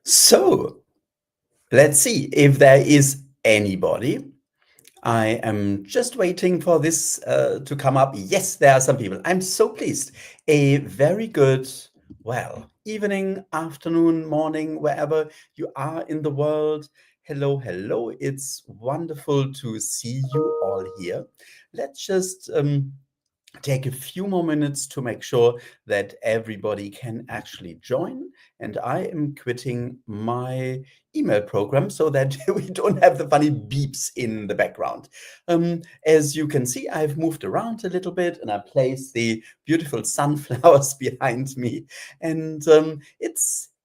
So let's see if there is anybody. I am just waiting for this to come up. Yes, there are some people. I'm so pleased. A very good, evening, afternoon, morning, wherever you are in the world. Hello, hello. It's wonderful to see you all here. Let's just take a few more minutes to make sure that everybody can actually join. And I am quitting my email program so that we don't have the funny beeps in the background. As you can see, I've moved around a little bit and I placed the beautiful sunflowers behind me. And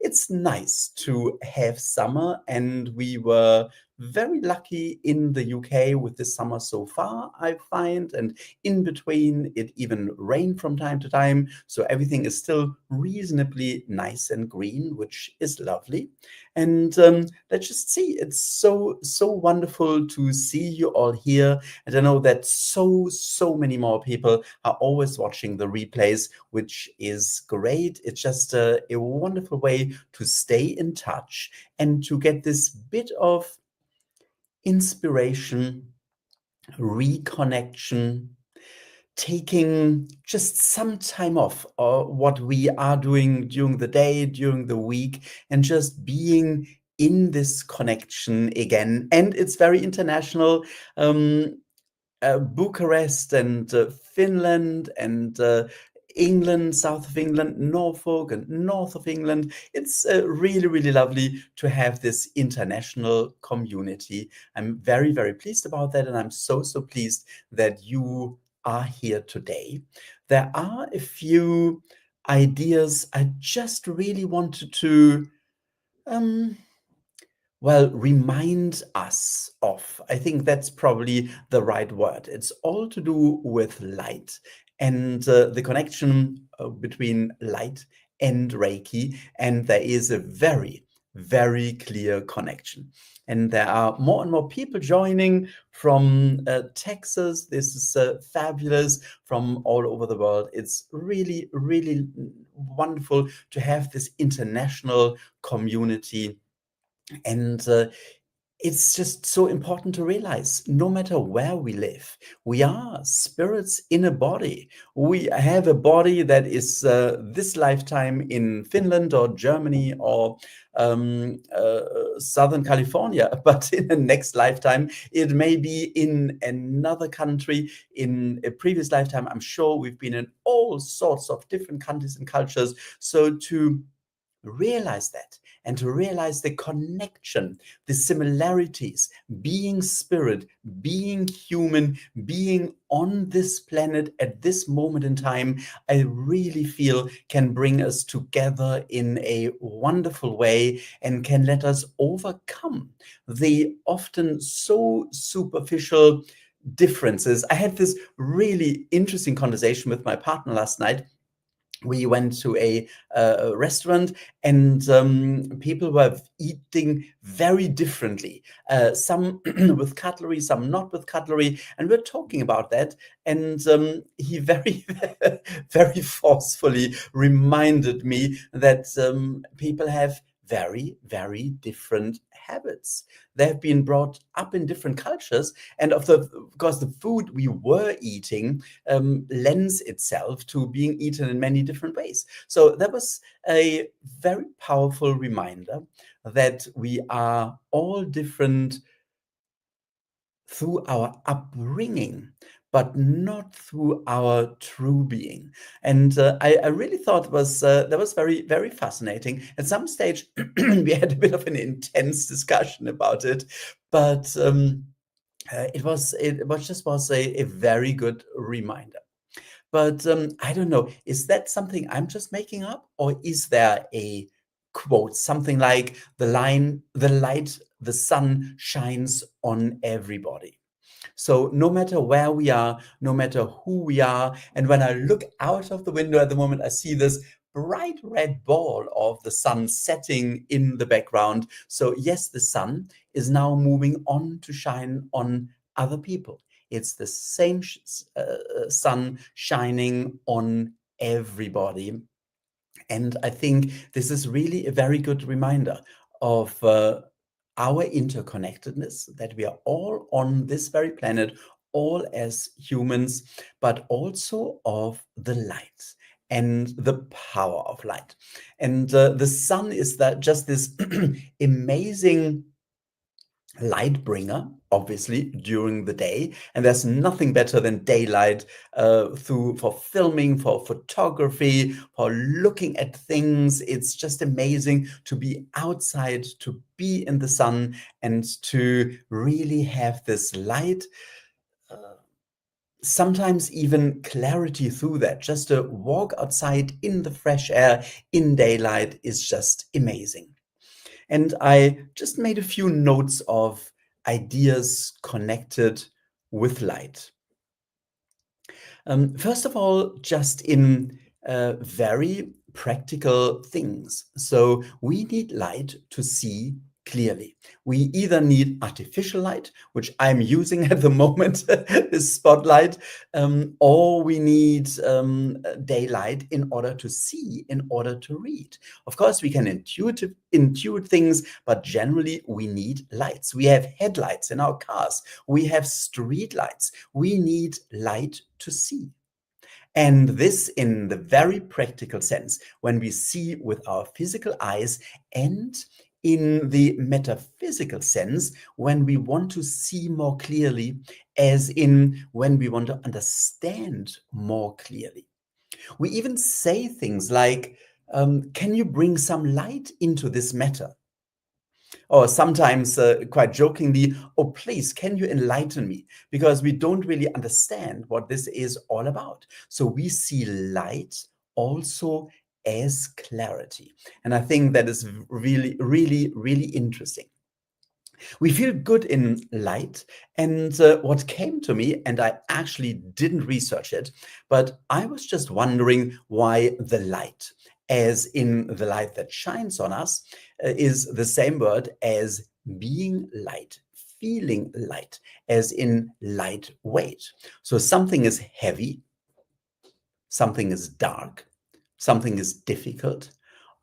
it's nice to have summer, and we were very lucky in the UK with the summer so far, I find, and in between it even rained from time to time, so everything is still reasonably nice and green, which is lovely. And let's just see, it's so wonderful to see you all here, and I know that so many more people are always watching the replays, which is great. It's just a wonderful way to stay in touch and to get this bit of inspiration, reconnection, taking just some time off what we are doing during the day, during the week, and just being in this connection again. And it's very international. Bucharest and Finland and England, south of England, Norfolk and north of England. It's really lovely to have this international community. I'm very pleased about that, and I'm so pleased that you are here today. There are a few ideas I just really wanted to remind us of. I think that's probably the right word. It's all to do with light and the connection between light and Reiki. And there is a very clear connection. And there are more and more people joining from Texas. This is fabulous, from all over the world. It's really wonderful to have this international community. And it's just so important to realize, no matter where we live, we are spirits in a body. We have a body that is this lifetime in Finland or Germany or Southern California, but in the next lifetime, it may be in another country. In a previous lifetime, I'm sure we've been in all sorts of different countries and cultures. So to realize that, and to realize the connection, the similarities, being spirit, being human, being on this planet at this moment in time, I really feel can bring us together in a wonderful way and can let us overcome the often so superficial differences. I had this really interesting conversation with my partner last night. We went to a restaurant, and people were eating very differently, some with cutlery, some not with cutlery, and we're talking about that. And he very very forcefully reminded me that people have very different habits. They've been brought up in different cultures, and of course the food we were eating lends itself to being eaten in many different ways. So that was a very powerful reminder that we are all different through our upbringing, but not through our true being. And I really thought that was very fascinating. At some stage, we had a bit of an intense discussion about it, but it was a very good reminder. But I don't know, is that something I'm just making up, or is there a quote, something like the light, the sun shines on everybody? So no matter where we are, no matter who we are, and when I look out of the window at the moment, I see this bright red ball of the sun setting in the background. So yes, the sun is now moving on to shine on other people. It's the same sun shining on everybody. And I think this is really a very good reminder. of our interconnectedness, that we are all on this very planet, all as humans, but also of the light and the power of light. And the sun is that just this amazing light bringer, obviously, during the day, and there's nothing better than daylight for filming, for photography, for looking at things. It's just amazing to be outside, to be in the sun, and to really have this light, sometimes even clarity through that. Just to walk outside in the fresh air in daylight is just amazing. And I just made a few notes of ideas connected with light. First of all, just in very practical things. So we need light to see clearly. We either need artificial light, which I'm using at the moment, this spotlight, or we need daylight in order to see, in order to read. Of course, we can intuit things, but generally we need lights. We have headlights in our cars. We have street lights. We need light to see. And this in the very practical sense, when we see with our physical eyes, and in the metaphysical sense, when we want to see more clearly, as in when we want to understand more clearly. We even say things like, can you bring some light into this matter? Or sometimes quite jokingly, oh, please, can you enlighten me? Because we don't really understand what this is all about. So we see light also as clarity. And I think that is really, really, really interesting. We feel good in light. And what came to me, and I actually didn't research it, but I was just wondering why the light, as in the light that shines on us, is the same word as being light, feeling light, as in lightweight. So something is heavy, something is dark, something is difficult,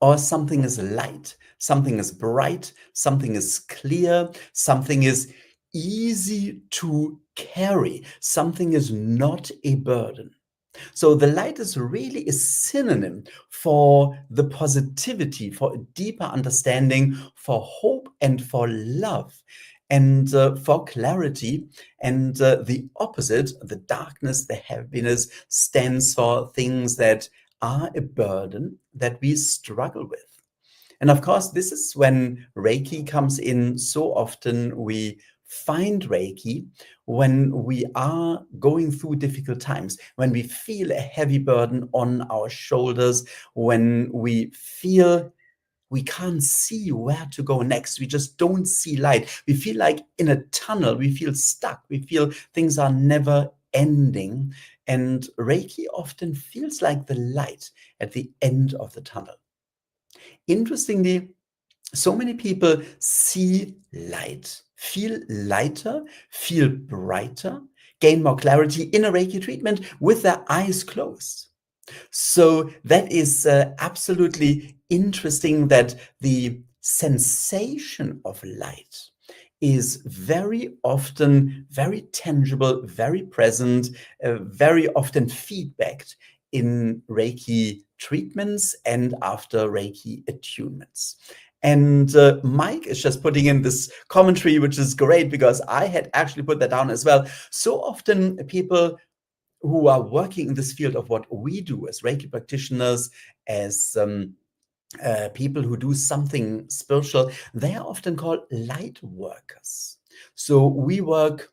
or something is light, something is bright, something is clear, something is easy to carry, something is not a burden. So the light is really a synonym for the positivity, for a deeper understanding, for hope and for love, and for clarity. And the opposite, the darkness, the heaviness, stands for things that are a burden that we struggle with. And of course, this is when Reiki comes in. So often we find Reiki when we are going through difficult times, when we feel a heavy burden on our shoulders, when we feel we can't see where to go next. We just don't see light. We feel like in a tunnel. We feel stuck. We feel things are never ending. And Reiki often feels like the light at the end of the tunnel. Interestingly, so many people see light, feel lighter, feel brighter, gain more clarity in a Reiki treatment with their eyes closed. So that is absolutely interesting, that the sensation of light is very often very tangible, very present, very often feedbacked in Reiki treatments and after Reiki attunements. And Mike is just putting in this commentary, which is great because I had actually put that down as well. So often people who are working in this field of what we do as Reiki practitioners, as people who do something spiritual, they are often called light workers. So we work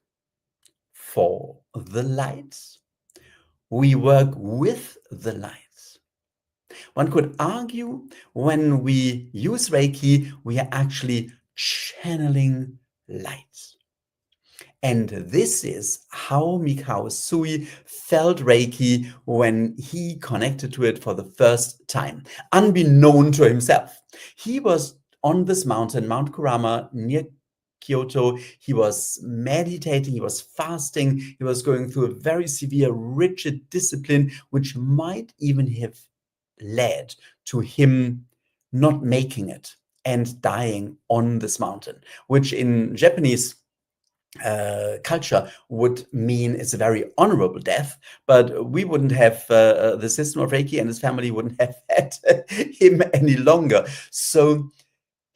for the light, we work with the light. One could argue when we use Reiki, we are actually channeling light. And this is how Mikao Usui felt Reiki when he connected to it for the first time, unbeknown to himself. He was on this mountain, Mount Kurama, near Kyoto. He was meditating, he was fasting, he was going through a very severe, rigid discipline, which might even have led to him not making it and dying on this mountain, which in Japanese culture would mean it's a very honorable death, but we wouldn't have the system of Reiki, and his family wouldn't have had him any longer. So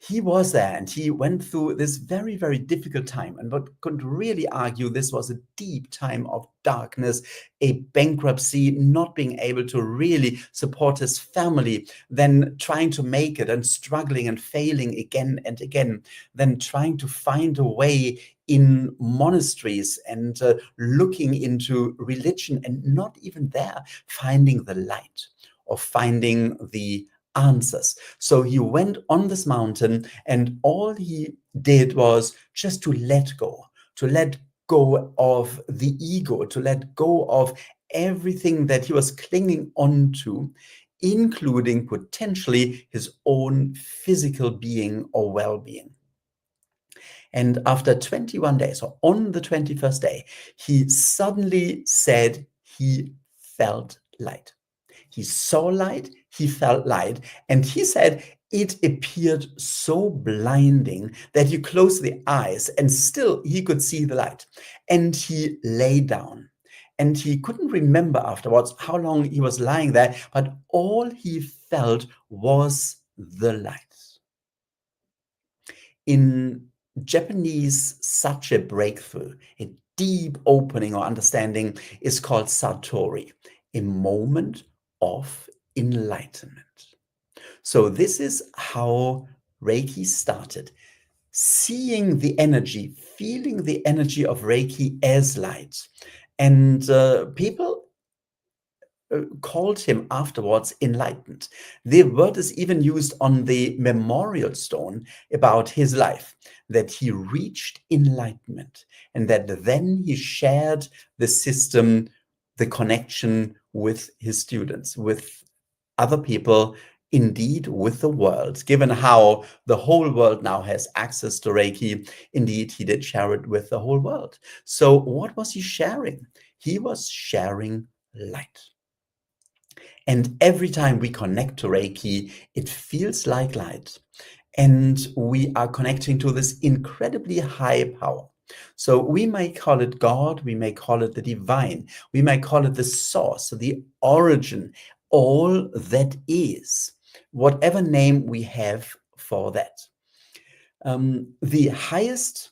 he was there and he went through this very, very difficult time. And what could really argue this was a deep time of darkness, a bankruptcy, not being able to really support his family, then trying to make it and struggling and failing again and again, then trying to find a way in monasteries and looking into religion, and not even there finding the light or finding the answers. So he went on this mountain, and all he did was just to let go of the ego, to let go of everything that he was clinging on to, including potentially his own physical being or well-being. And after 21 days, or on the 21st day, he suddenly said he felt light. He saw light, he felt light, and he said it appeared so blinding that you close the eyes and still he could see the light. And he lay down. And he couldn't remember afterwards how long he was lying there, but all he felt was the light. In Japanese, such a breakthrough, a deep opening or understanding, is called Satori, a moment of enlightenment. So this is how Reiki started. Seeing the energy, feeling the energy of Reiki as light. And people called him afterwards enlightened. The word is even used on the memorial stone about his life, that he reached enlightenment, and that then he shared the system, the connection with his students, with other people, indeed with the world. Given how the whole world now has access to Reiki, indeed he did share it with the whole world. So what was he sharing? He was sharing light. And every time we connect to Reiki, it feels like light. And we are connecting to this incredibly high power. So we may call it God, we may call it the divine, we may call it the source, the origin, all that is, whatever name we have for that. The highest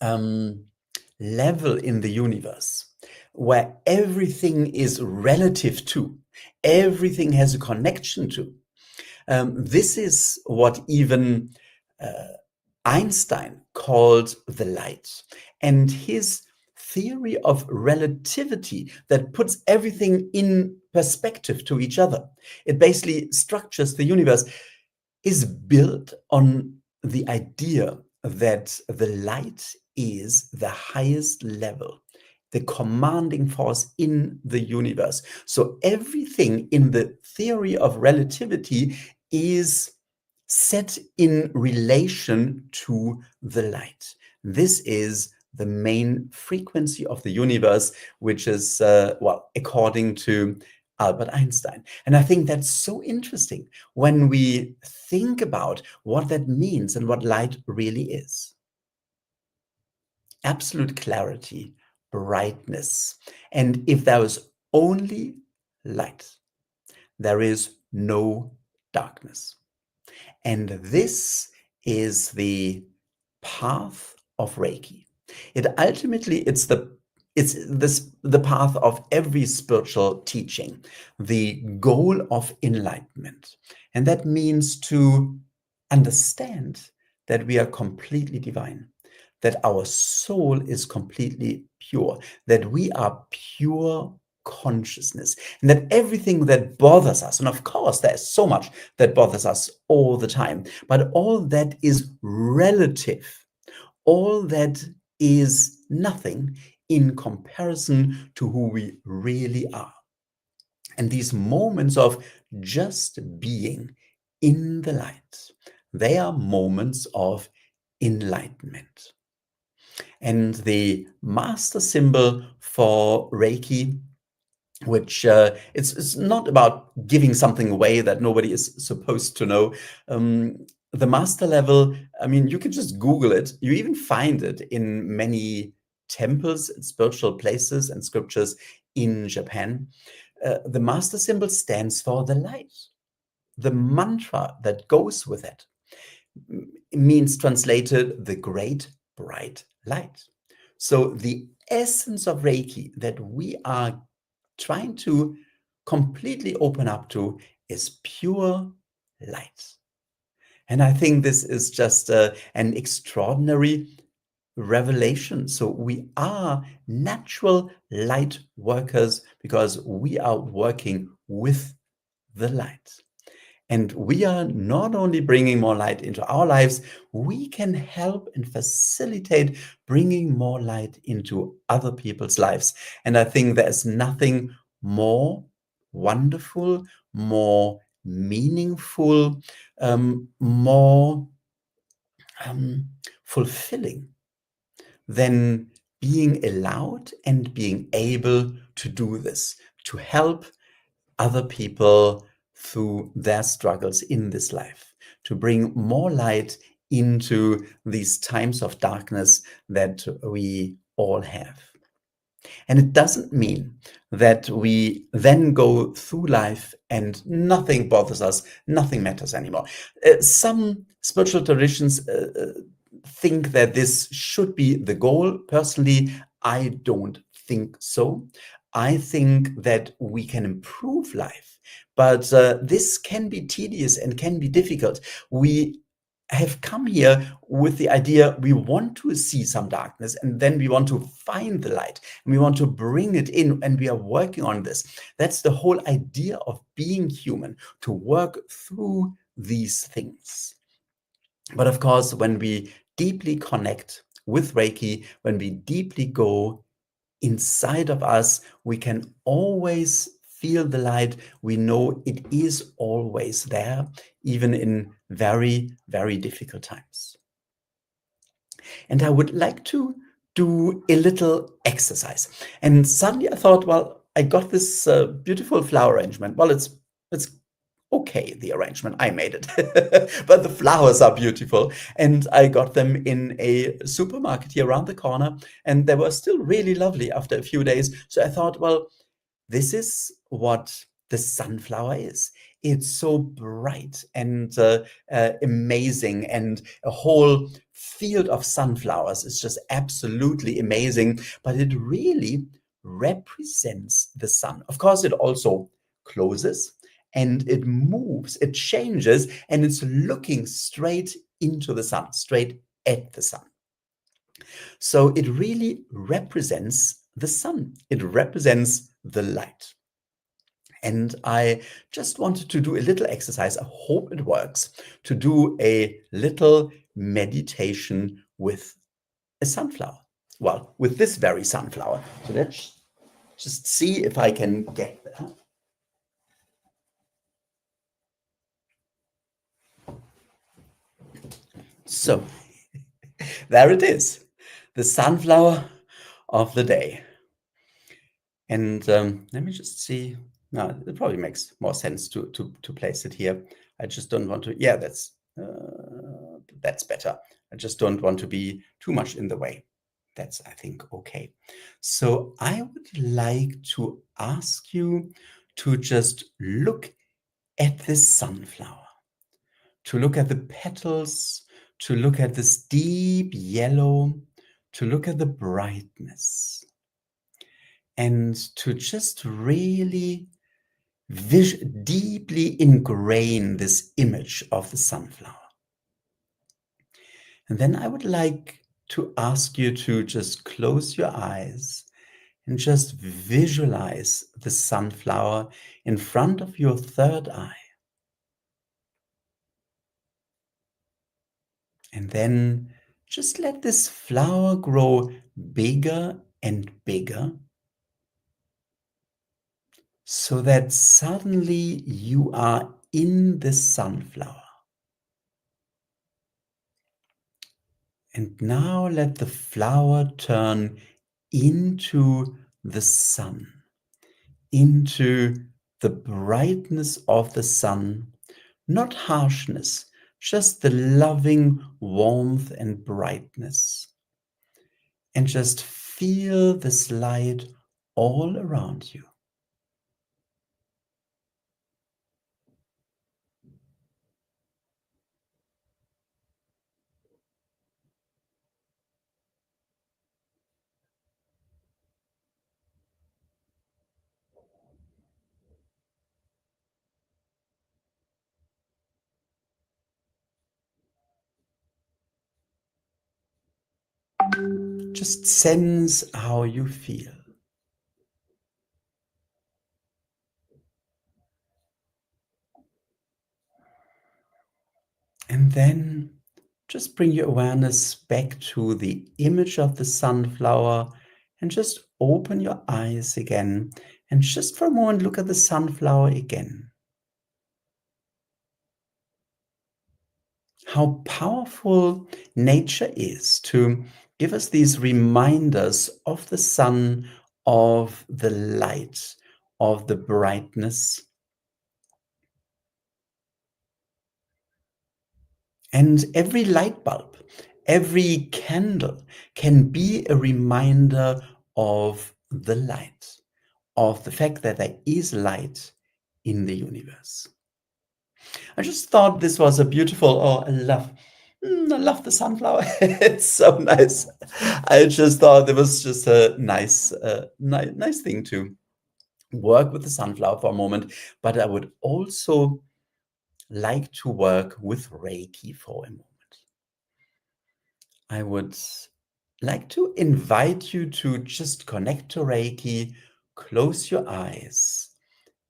level in the universe, where everything is relative to, everything has a connection to. This is what even Einstein called the light. And his theory of relativity that puts everything in perspective to each other, it basically structures the universe, is built on the idea that the light is the highest level, the commanding force in the universe. So everything in the theory of relativity is set in relation to the light. This is the main frequency of the universe, which is, well, according to Albert Einstein. And I think that's so interesting when we think about what that means and what light really is. Absolute clarity, brightness. And if there is only light, there is no darkness. And this is the path of Reiki. It ultimately, it's the path of every spiritual teaching, the goal of enlightenment. And that means to understand that we are completely divine, that our soul is completely pure, that we are pure consciousness, and that everything that bothers us, and of course there's so much that bothers us all the time, but all that is relative, all that is nothing in comparison to who we really are. And these moments of just being in the light, they are moments of enlightenment. And the master symbol for Reiki which it's not about giving something away that nobody is supposed to know. The master level, I mean, you can just Google it. You even find it in many temples and spiritual places and scriptures in Japan. The master symbol stands for the light. The mantra that goes with it means, translated, the great bright light. So the essence of Reiki that we are trying to completely open up to is pure light. And I think this is just an extraordinary revelation. So we are natural light workers because we are working with the light. And we are not only bringing more light into our lives, we can help and facilitate bringing more light into other people's lives. And I think there's nothing more wonderful, more meaningful, more fulfilling than being allowed and being able to do this, to help other people through their struggles in this life, to bring more light into these times of darkness that we all have. And it doesn't mean that we then go through life and nothing bothers us, nothing matters anymore. Some spiritual traditions think that this should be the goal. Personally, I don't think so. I think that we can improve life, but this can be tedious and can be difficult. We have come here with the idea we want to see some darkness and then we want to find the light and we want to bring it in, and we are working on this. That's the whole idea of being human, to work through these things. But of course, when we deeply connect with Reiki, when we deeply go inside of us, we can always feel the light. We know it is always there, even in very, very difficult times. And I would like to do a little exercise. And suddenly I thought, well, I got this beautiful flower arrangement. Well, it's okay, the arrangement, I made it. But the flowers are beautiful. And I got them in a supermarket here around the corner, and they were still really lovely after a few days. So I thought, well, this is what the sunflower is. It's so bright and amazing, and a whole field of sunflowers is just absolutely amazing, but it really represents the sun. Of course, it also closes and it moves, it changes, and it's looking straight into the sun, straight at the sun. So it really represents the sun. It represents the light. And I just wanted to do a little exercise. I hope it works, to do a little meditation with a sunflower. Well, with this very sunflower. So let's just see if I can get there. So there it is, the sunflower of the day. And let me just see. No, it probably makes more sense to place it here. I just don't want to. Yeah, that's better. I just don't want to be too much in the way. That's, I think, okay. So I would like to ask you to just look at this sunflower, to look at the petals, to look at this deep yellow, to look at the brightness, and to just really deeply ingrain this image of the sunflower. And then I would like to ask you to just close your eyes and just visualize the sunflower in front of your third eye. And then just let this flower grow bigger and bigger, so that suddenly you are in the sunflower. And now let the flower turn into the sun, into the brightness of the sun, not harshness, just the loving warmth and brightness. And just feel this light all around you. Just sense how you feel. And then just bring your awareness back to the image of the sunflower and just open your eyes again. And just for a moment, look at the sunflower again. How powerful nature is to give us these reminders of the sun, of the light, of the brightness. And every light bulb, every candle can be a reminder of the light, of the fact that there is light in the universe. I just thought this was a beautiful, I love the sunflower. It's so nice. I just thought it was just a nice thing to work with the sunflower for a moment, but I would also like to work with Reiki for a moment. I would like to invite you to just connect to Reiki, close your eyes,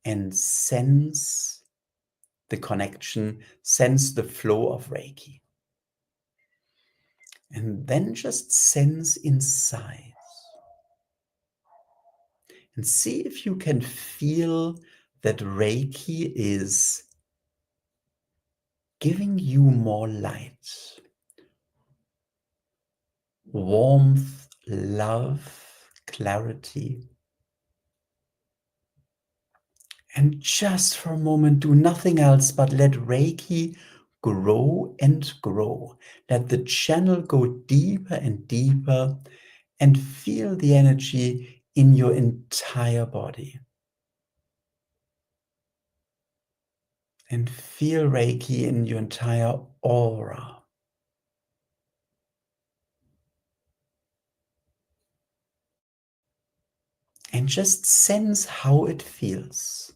and sense the connection, sense the flow of Reiki. And then just sense inside and see if you can feel that Reiki is giving you more light, warmth, love, clarity. And just for a moment, do nothing else but let Reiki grow and grow. Let the channel go deeper and deeper and feel the energy in your entire body. And feel Reiki in your entire aura. And just sense how it feels.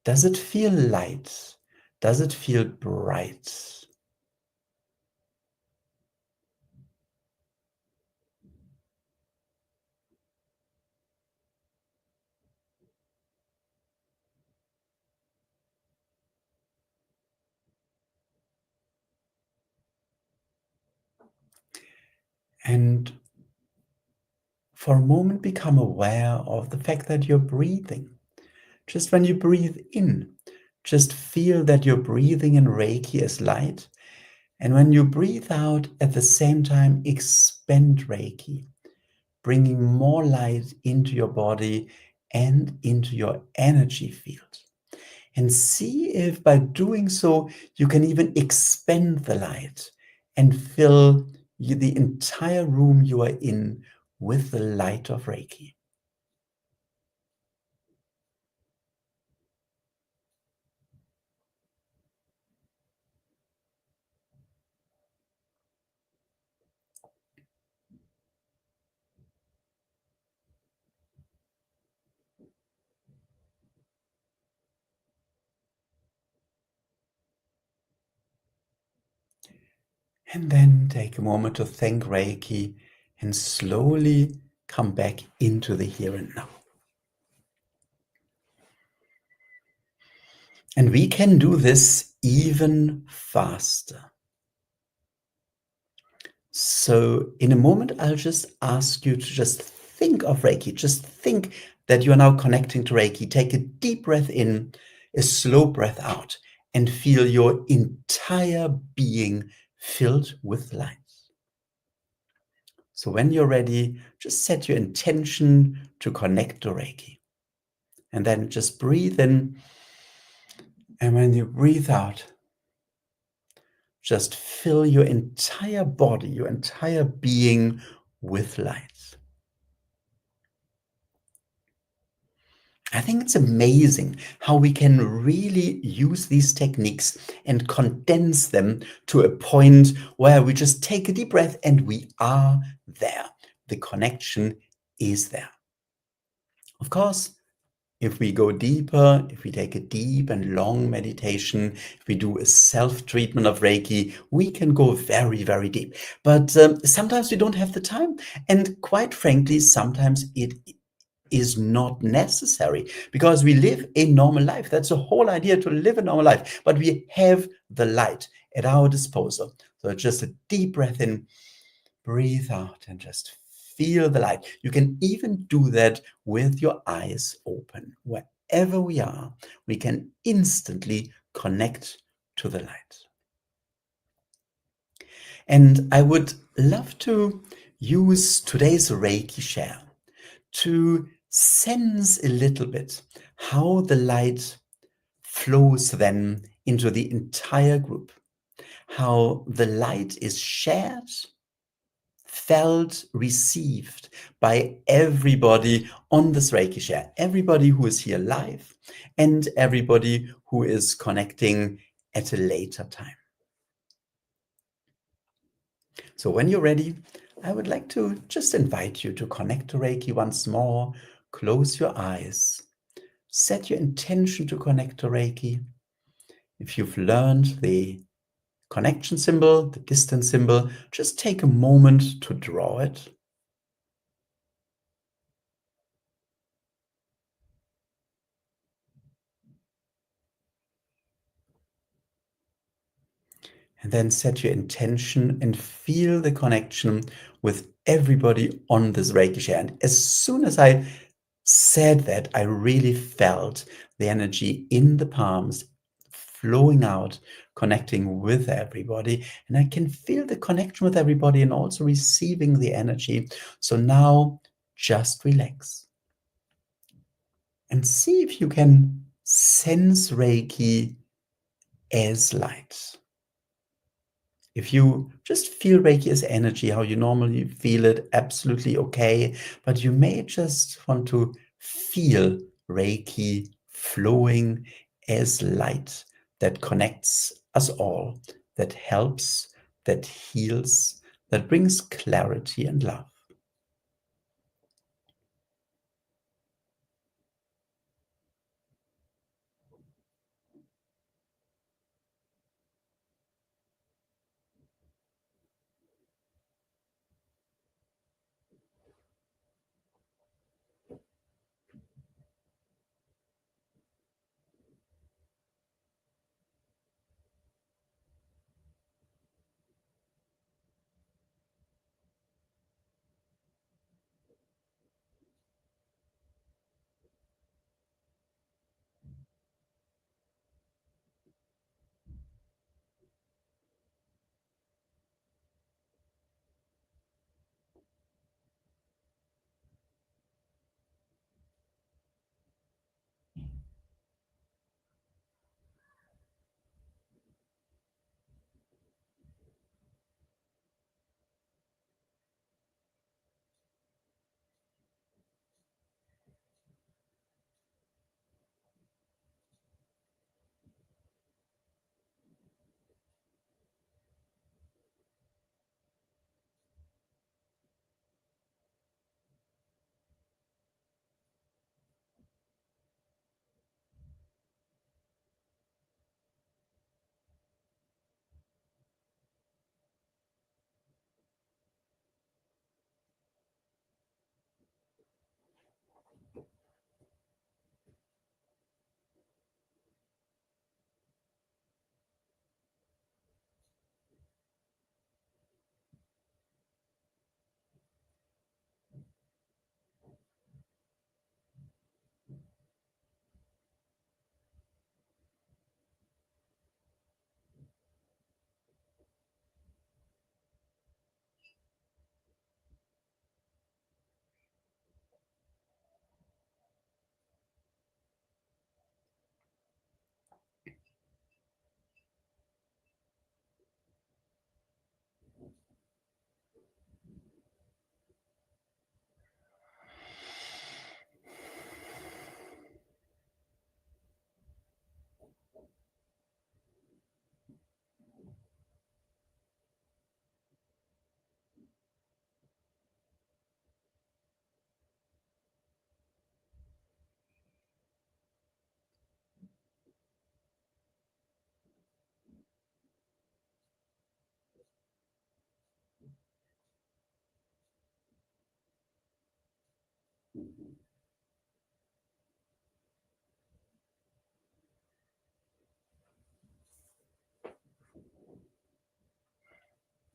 Does it feel light? Does it feel bright? And for a moment, become aware of the fact that you're breathing. Just when you breathe in, just feel that you're breathing in Reiki as light. And when you breathe out, at the same time, expand Reiki, bringing more light into your body and into your energy field. And see if by doing so, you can even expand the light and fill the entire room you are in with the light of Reiki. And then take a moment to thank Reiki and slowly come back into the here and now. And we can do this even faster. So in a moment, I'll just ask you to just think of Reiki. Just think that you are now connecting to Reiki. Take a deep breath in, a slow breath out, and feel your entire being filled with light. So when you're ready, just set your intention to connect to Reiki. And then just breathe in. And when you breathe out, just fill your entire body, your entire being with light. I think it's amazing how we can really use these techniques and condense them to a point where we just take a deep breath and we are there. The connection is there. Of course, if we go deeper, if we take a deep and long meditation, if we do a self-treatment of Reiki, we can go very, very deep. But sometimes we don't have the time. And quite frankly, sometimes it is not necessary because we live a normal life. That's the whole idea, to live a normal life. But we have the light at our disposal. So just a deep breath in, breathe out, and just feel the light. You can even do that with your eyes open. Wherever we are, we can instantly connect to the light. And I would love to use today's Reiki Share to sense a little bit how the light flows then into the entire group, how the light is shared, felt, received by everybody on this Reiki Share, everybody who is here live and everybody who is connecting at a later time. So when you're ready, I would like to just invite you to connect to Reiki once more. Close your eyes. Set your intention to connect to Reiki. If you've learned the connection symbol, the distance symbol, just take a moment to draw it. And then set your intention and feel the connection with everybody on this Reiki Share. And as soon as I said that, I really felt the energy in the palms flowing out, connecting with everybody. And I can feel the connection with everybody and also receiving the energy. So now just relax and see if you can sense Reiki as light. If you just feel Reiki as energy, how you normally feel it, absolutely okay. But you may just want to feel Reiki flowing as light that connects us all, that helps, that heals, that brings clarity and love.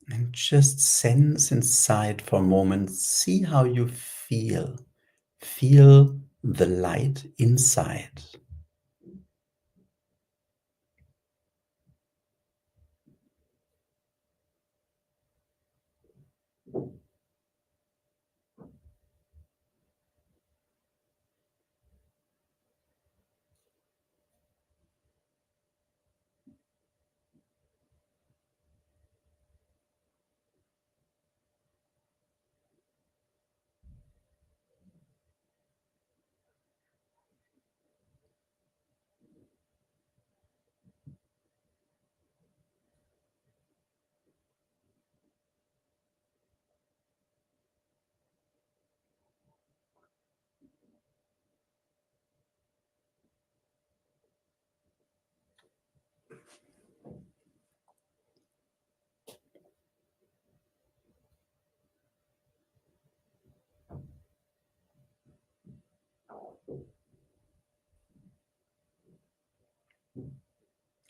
And just sense inside for a moment, see how you feel. Feel the light inside.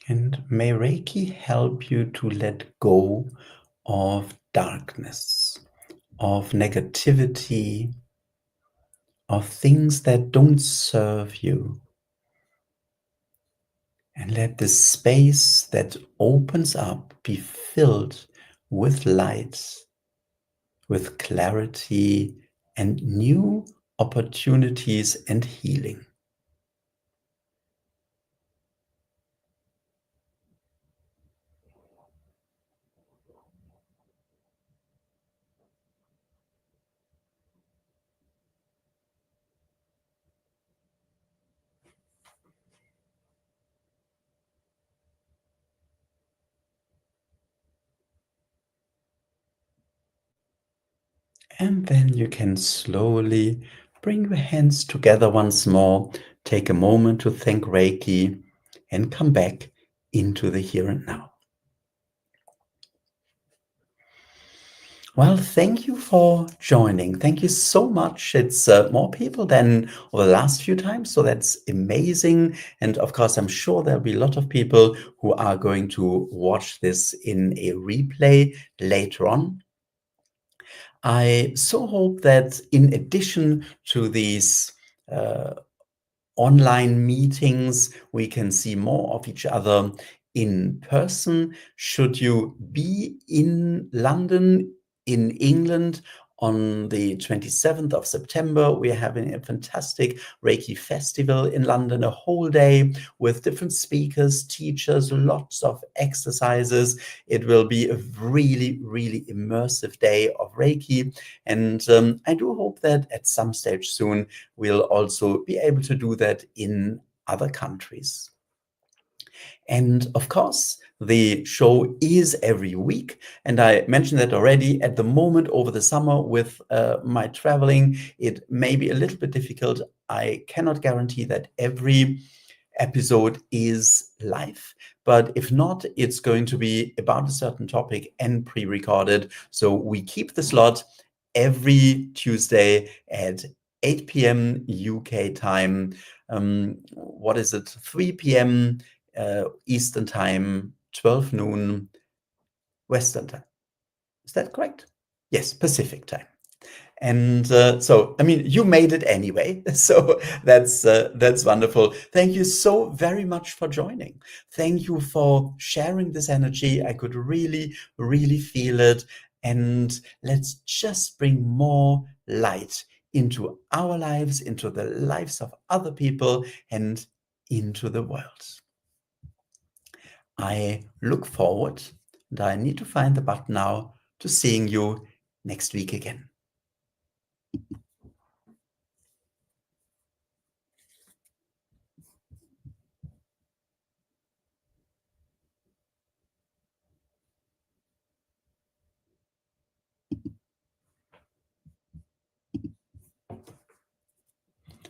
And may Reiki help you to let go of darkness, of negativity, of things that don't serve you. And let the space that opens up be filled with light, with clarity, and new opportunities and healing. And then you can slowly bring your hands together once more, take a moment to thank Reiki, and come back into the here and now. Well, thank you for joining. Thank you so much. It's more people than over the last few times, so that's amazing. And of course, I'm sure there'll be a lot of people who are going to watch this in a replay later on. I so hope that in addition to these online meetings, we can see more of each other in person. Should you be in London, in England, on the 27th of September, we are having a fantastic Reiki festival in London, a whole day with different speakers, teachers, lots of exercises. It will be a really, really immersive day of Reiki. And I do hope that at some stage soon, we'll also be able to do that in other countries. And of course, the show is every week. And I mentioned that already. At the moment, over the summer, with my traveling, it may be a little bit difficult. I cannot guarantee that every episode is live, but if not, it's going to be about a certain topic and pre-recorded. So we keep the slot every Tuesday at 8 p.m. UK time. What is it? 3 p.m. Eastern time, 12 noon Western time. Is that correct? Yes, Pacific time. And so, I mean, you made it anyway. So that's wonderful. Thank you so very much for joining. Thank you for sharing this energy. I could really, really feel it. And let's just bring more light into our lives, into the lives of other people, and into the world. I look forward, and I need to find the button now, to seeing you next week again.